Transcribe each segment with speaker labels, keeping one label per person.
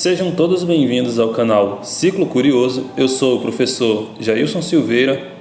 Speaker 1: Sejam todos bem-vindos ao canal Ciclo Curioso. Eu sou o professor Jailson Silveira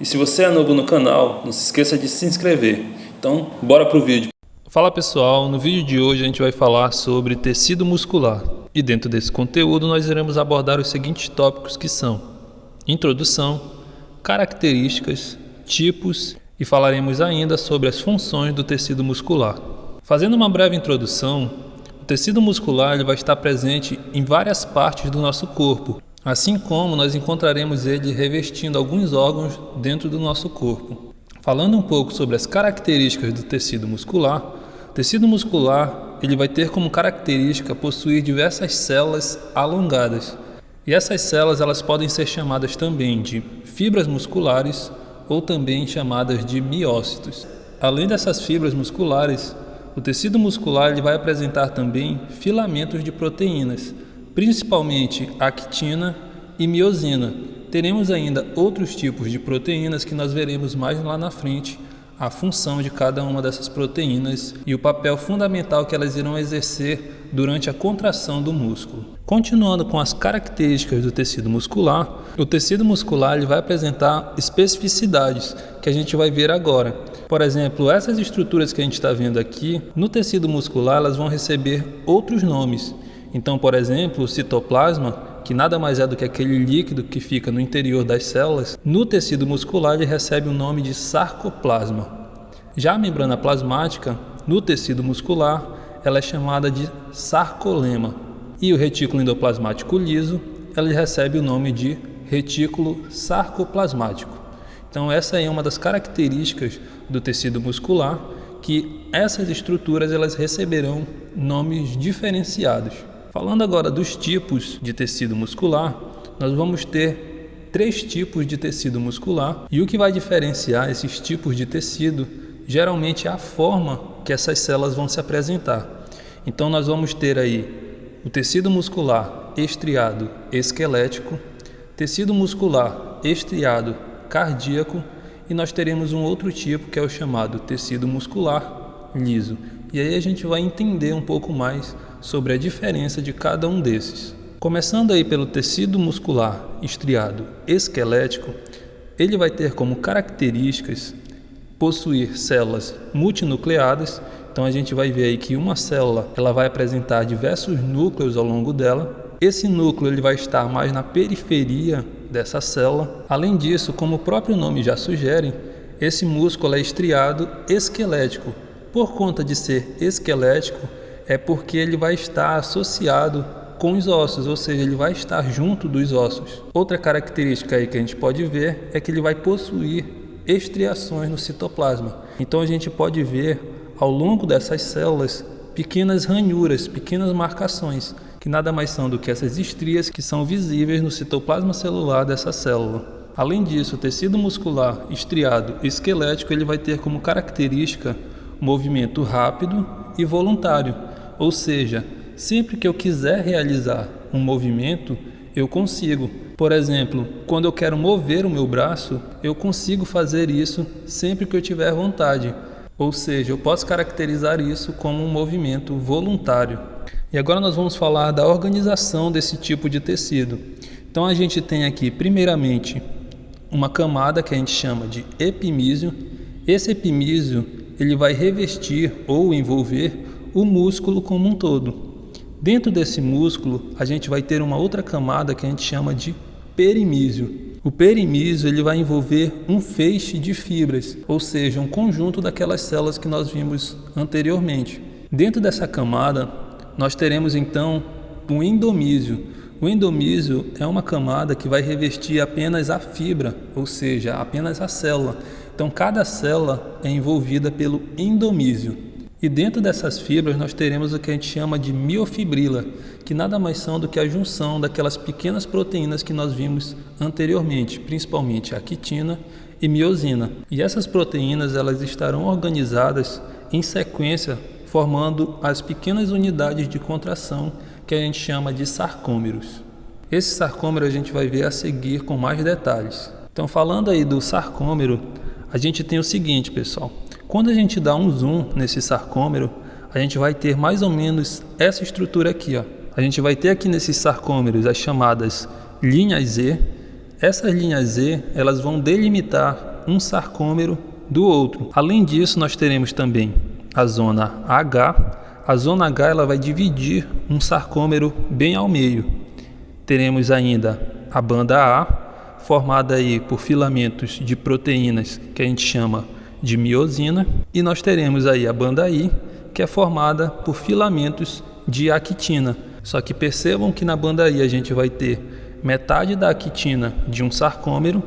Speaker 1: e se você é novo no canal, não se esqueça de se inscrever. Então, bora pro vídeo. Fala pessoal, no vídeo de hoje a gente vai falar sobre tecido muscular e dentro desse conteúdo nós iremos abordar os seguintes tópicos que são introdução, características, tipos e falaremos ainda sobre as funções do tecido muscular. Fazendo uma breve introdução, o tecido muscular ele vai estar presente em várias partes do nosso corpo, assim como nós encontraremos ele revestindo alguns órgãos dentro do nosso corpo. Falando um pouco sobre as características do tecido muscular, o tecido muscular ele vai ter como característica possuir diversas células alongadas. E essas células elas podem ser chamadas também de fibras musculares ou também chamadas de miócitos. Além dessas fibras musculares, o tecido muscular ele vai apresentar também filamentos de proteínas, principalmente actina e miosina. Teremos ainda outros tipos de proteínas que nós veremos mais lá na frente, a função de cada uma dessas proteínas e o papel fundamental que elas irão exercer durante a contração do músculo. Continuando com as características do tecido muscular, o tecido muscular ele vai apresentar especificidades que a gente vai ver agora. Por exemplo, essas estruturas que a gente está vendo aqui, no tecido muscular elas vão receber outros nomes. Então, por exemplo, o citoplasma, que nada mais é do que aquele líquido que fica no interior das células, no tecido muscular ele recebe o nome de sarcoplasma. Já a membrana plasmática, no tecido muscular, ela é chamada de sarcolema. E o retículo endoplasmático liso, ele recebe o nome de retículo sarcoplasmático. Então essa é uma das características do tecido muscular, que essas estruturas elas receberão nomes diferenciados. Falando agora dos tipos de tecido muscular, nós vamos ter 3 tipos de tecido muscular e o que vai diferenciar esses tipos de tecido geralmente é a forma que essas células vão se apresentar. Então nós vamos ter aí o tecido muscular estriado esquelético, tecido muscular estriado cardíaco e nós teremos um outro tipo que é o chamado tecido muscular liso. E aí a gente vai entender um pouco mais sobre a diferença de cada um desses. Começando aí pelo tecido muscular estriado esquelético, ele vai ter como características possuir células multinucleadas. Então a gente vai ver aí que uma célula ela vai apresentar diversos núcleos ao longo dela. Esse núcleo ele vai estar mais na periferia dessa célula. Além disso, como o próprio nome já sugere, esse músculo é estriado esquelético. Por conta de ser esquelético, é porque ele vai estar associado com os ossos, ou seja, ele vai estar junto dos ossos. Outra característica aí que a gente pode ver é que ele vai possuir estriações no citoplasma. Então a gente pode ver ao longo dessas células pequenas ranhuras, pequenas marcações, que nada mais são do que essas estrias que são visíveis no citoplasma celular dessa célula. Além disso, o tecido muscular estriado esquelético ele vai ter como característica movimento rápido e voluntário, ou seja, sempre que eu quiser realizar um movimento, eu consigo. Por exemplo, quando eu quero mover o meu braço, eu consigo fazer isso sempre que eu tiver vontade. Ou seja, eu posso caracterizar isso como um movimento voluntário. E agora nós vamos falar da organização desse tipo de tecido. Então a gente tem aqui, primeiramente, uma camada que a gente chama de epimísio. Esse epimísio ele vai revestir ou envolver o músculo como um todo. Dentro desse músculo, a gente vai ter uma outra camada que a gente chama de perimísio. O perimísio ele vai envolver um feixe de fibras, ou seja, um conjunto daquelas células que nós vimos anteriormente. Dentro dessa camada, nós teremos então o endomísio. O endomísio é uma camada que vai revestir apenas a fibra, ou seja, apenas a célula. Então, cada célula é envolvida pelo endomísio. E dentro dessas fibras nós teremos o que a gente chama de miofibrila, que nada mais são do que a junção daquelas pequenas proteínas que nós vimos anteriormente, principalmente a actina e miosina. E essas proteínas elas estarão organizadas em sequência, formando as pequenas unidades de contração que a gente chama de sarcômeros. Esse sarcômero a gente vai ver a seguir com mais detalhes. Então, falando aí do sarcômero, a gente tem o seguinte, pessoal. Quando a gente dá um zoom nesse sarcômero, a gente vai ter mais ou menos essa estrutura aqui, ó. a gente vai ter aqui nesses sarcômeros as chamadas linhas Z. Essas linhas Z, elas vão delimitar um sarcômero do outro. Além disso, nós teremos também a zona H. A zona H ela vai dividir um sarcômero bem ao meio. Teremos ainda a banda A, formada aí por filamentos de proteínas que a gente chama de miosina, e nós teremos aí a banda I, que é formada por filamentos de actina. Só que percebam que na banda I a gente vai ter metade da actina de um sarcômero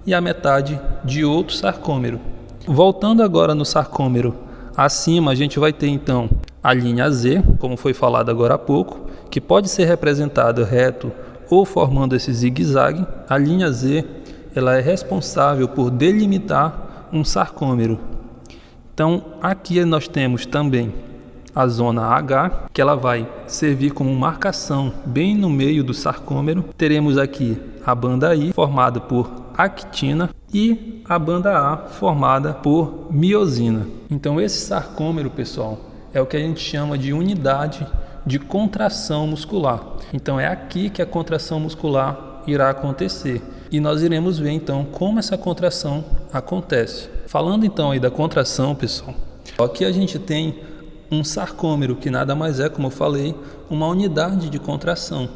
Speaker 1: e a metade de outro sarcômero. Voltando agora no sarcômero acima, a gente vai ter então a linha Z, como foi falado agora há pouco, que pode ser representada reto ou formando esse zigue-zague. A linha Z ela é responsável por delimitar um sarcômero. Então aqui nós temos também a zona H, que ela vai servir como marcação bem no meio do sarcômero. Teremos aqui a banda I, formada por actina, e a banda A, formada por miosina. Então esse sarcômero, pessoal, é o que a gente chama de unidade de contração muscular. Então é aqui que a contração muscular irá acontecer. E nós iremos ver então como essa contração acontece. Falando então aí da contração, pessoal, aqui a gente tem um sarcômero, que nada mais é, como eu falei, uma unidade de contração.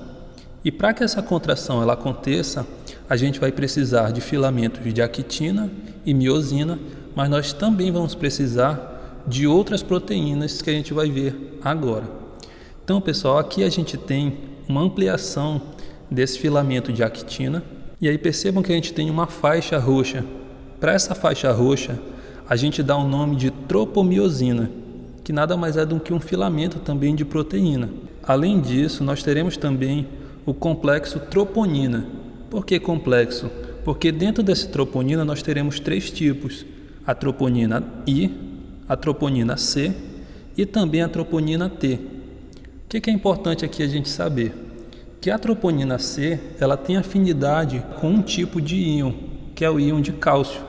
Speaker 1: E para que essa contração ela aconteça, a gente vai precisar de filamentos de actina e miosina, mas nós também vamos precisar de outras proteínas que a gente vai ver agora. Então, pessoal, aqui a gente tem uma ampliação desse filamento de actina, e aí percebam que a gente tem uma faixa roxa. Para essa faixa roxa, a gente dá o nome de tropomiosina, que nada mais é do que um filamento também de proteína. Além disso, nós teremos também o complexo troponina. Por que complexo? Porque dentro desse troponina nós teremos três tipos: a troponina I, a troponina C e também a troponina T. O que é importante aqui a gente saber? Que a troponina C ela tem afinidade com um tipo de íon, que é o íon de cálcio.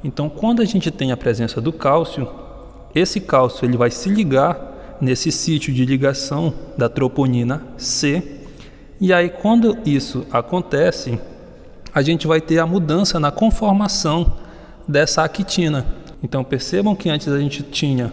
Speaker 1: Então, quando a gente tem a presença do cálcio, esse cálcio ele vai se ligar nesse sítio de ligação da troponina C, e aí quando isso acontece, a gente vai ter a mudança na conformação dessa actina. Então percebam que antes a gente tinha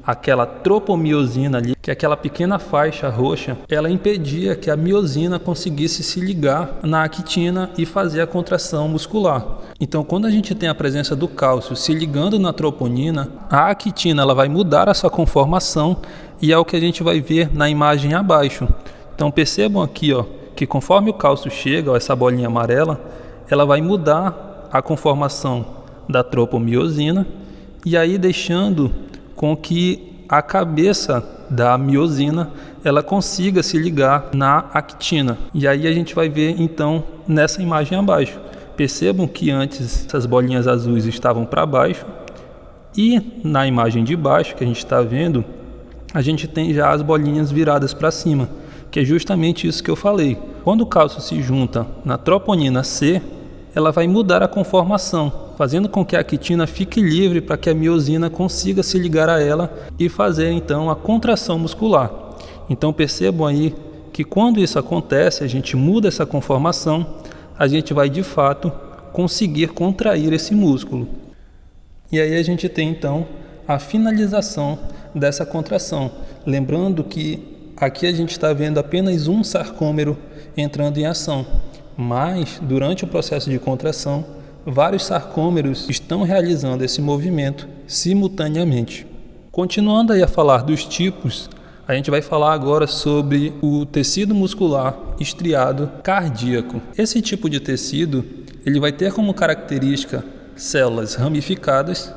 Speaker 1: aquela tropomiosina ali, que é aquela pequena faixa roxa, ela impedia que a miosina conseguisse se ligar na actina e fazer a contração muscular. Então, quando a gente tem a presença do cálcio se ligando na troponina, a actina ela vai mudar a sua conformação, e é o que a gente vai ver na imagem abaixo. Então, percebam aqui, ó, que conforme o cálcio chega, ó, essa bolinha amarela, ela vai mudar a conformação da tropomiosina, e aí deixando com que a cabeça da miosina ela consiga se ligar na actina. E aí a gente vai ver então nessa imagem abaixo. Percebam que antes essas bolinhas azuis estavam para baixo, e na imagem de baixo que a gente está vendo, a gente tem já as bolinhas viradas para cima, que é justamente isso que eu falei. Quando o cálcio se junta na troponina C, ela vai mudar a conformação, fazendo com que a actina fique livre para que a miosina consiga se ligar a ela e fazer então a contração muscular. Então percebam aí que quando isso acontece, a gente muda essa conformação, a gente vai de fato conseguir contrair esse músculo. E aí a gente tem então a finalização dessa contração. Lembrando que aqui a gente está vendo apenas um sarcômero entrando em ação, mas durante o processo de contração, vários sarcômeros estão realizando esse movimento simultaneamente. Continuando aí a falar dos tipos, a gente vai falar agora sobre o tecido muscular estriado cardíaco. Esse tipo de tecido ele vai ter como característica células ramificadas,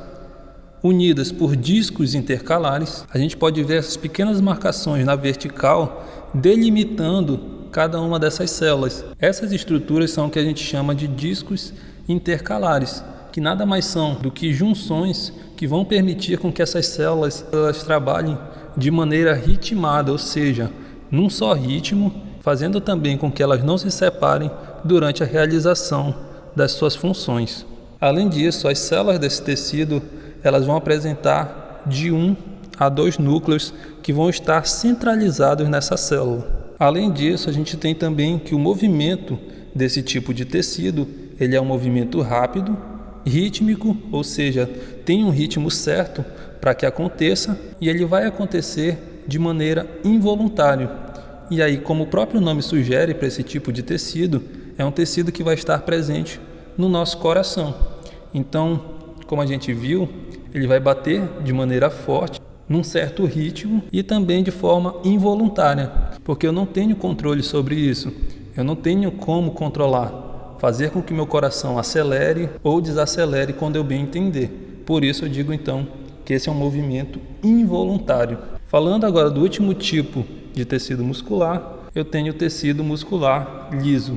Speaker 1: unidas por discos intercalares. A gente pode ver essas pequenas marcações na vertical delimitando cada uma dessas células. Essas estruturas são o que a gente chama de discos intercalares, que nada mais são do que junções que vão permitir com que essas células elas trabalhem de maneira ritmada, ou seja, num só ritmo, fazendo também com que elas não se separem durante a realização das suas funções. Além disso, as células desse tecido elas vão apresentar de 1 a 2 núcleos que vão estar centralizados nessa célula. Além disso, a gente tem também que o movimento desse tipo de tecido, ele é um movimento rápido, rítmico, ou seja, tem um ritmo certo para que aconteça, e ele vai acontecer de maneira involuntária. E aí, como o próprio nome sugere para esse tipo de tecido, é um tecido que vai estar presente no nosso coração. Então, como a gente viu, ele vai bater de maneira forte, num certo ritmo e também de forma involuntária, porque eu não tenho controle sobre isso. Eu não tenho como controlar, fazer com que meu coração acelere ou desacelere quando eu bem entender. Por isso eu digo então que esse é um movimento involuntário. Falando agora do último tipo de tecido muscular, eu tenho o tecido muscular liso.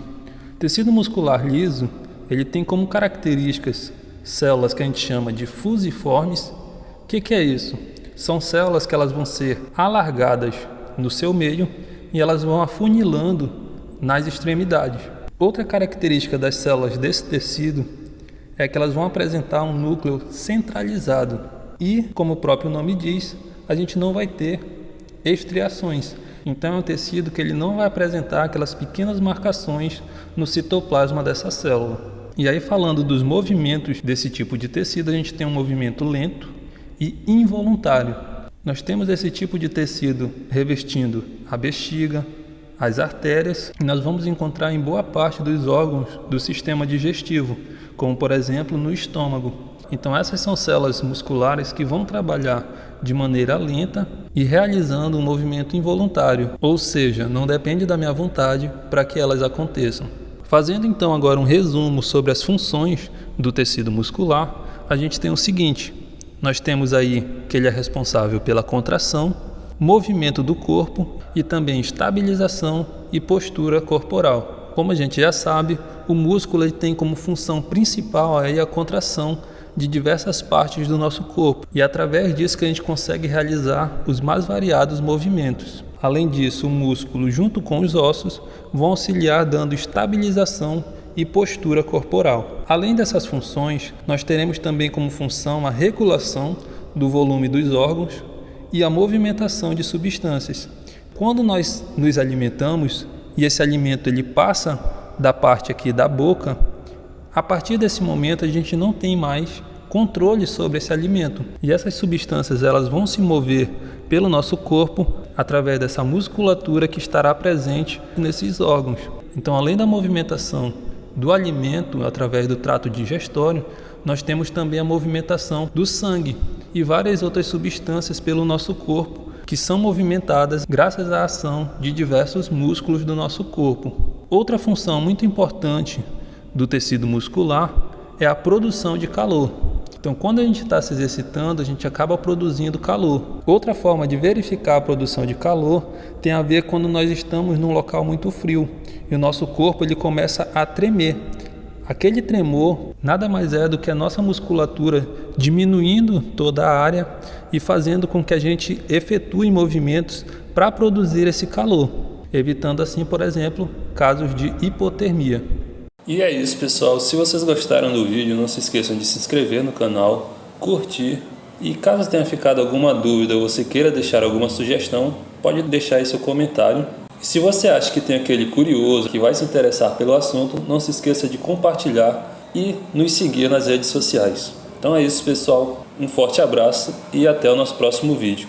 Speaker 1: O tecido muscular liso, ele tem como características células que a gente chama de fusiformes. O que é isso? São células que elas vão ser alargadas no seu meio e elas vão afunilando nas extremidades. Outra característica das células desse tecido é que elas vão apresentar um núcleo centralizado e, como o próprio nome diz, a gente não vai ter estriações. Então é um tecido que ele não vai apresentar aquelas pequenas marcações no citoplasma dessa célula. E aí, falando dos movimentos desse tipo de tecido, a gente tem um movimento lento e involuntário. Nós temos esse tipo de tecido revestindo a bexiga, as artérias, e nós vamos encontrar em boa parte dos órgãos do sistema digestivo, como por exemplo no estômago. Então essas são células musculares que vão trabalhar de maneira lenta e realizando um movimento involuntário, ou seja, não depende da minha vontade para que elas aconteçam. Fazendo então agora um resumo sobre as funções do tecido muscular, a gente tem o seguinte: nós temos aí que ele é responsável pela contração, movimento do corpo e também estabilização e postura corporal. Como a gente já sabe, o músculo ele tem como função principal aí a contração de diversas partes do nosso corpo, e é através disso que a gente consegue realizar os mais variados movimentos. Além disso, o músculo junto com os ossos vão auxiliar dando estabilização e postura corporal. Além dessas funções, nós teremos também como função a regulação do volume dos órgãos e a movimentação de substâncias. Quando nós nos alimentamos e esse alimento ele passa da parte aqui da boca, a partir desse momento a gente não tem mais controle sobre esse alimento. E essas substâncias elas vão se mover pelo nosso corpo através dessa musculatura que estará presente nesses órgãos. Então, além da movimentação do alimento através do trato digestório, nós temos também a movimentação do sangue e várias outras substâncias pelo nosso corpo que são movimentadas graças à ação de diversos músculos do nosso corpo. Outra função muito importante do tecido muscular é a produção de calor. Então, quando a gente está se exercitando, a gente acaba produzindo calor. Outra forma de verificar a produção de calor tem a ver quando nós estamos num local muito frio e o nosso corpo ele começa a tremer. Aquele tremor nada mais é do que a nossa musculatura diminuindo toda a área e fazendo com que a gente efetue movimentos para produzir esse calor, evitando assim, por exemplo, casos de hipotermia. E é isso, pessoal. Se vocês gostaram do vídeo, não se esqueçam de se inscrever no canal, curtir, e caso tenha ficado alguma dúvida ou você queira deixar alguma sugestão, pode deixar aí seu comentário. E se você acha que tem aquele curioso que vai se interessar pelo assunto, não se esqueça de compartilhar e nos seguir nas redes sociais. Então é isso, pessoal. Um forte abraço e até o nosso próximo vídeo.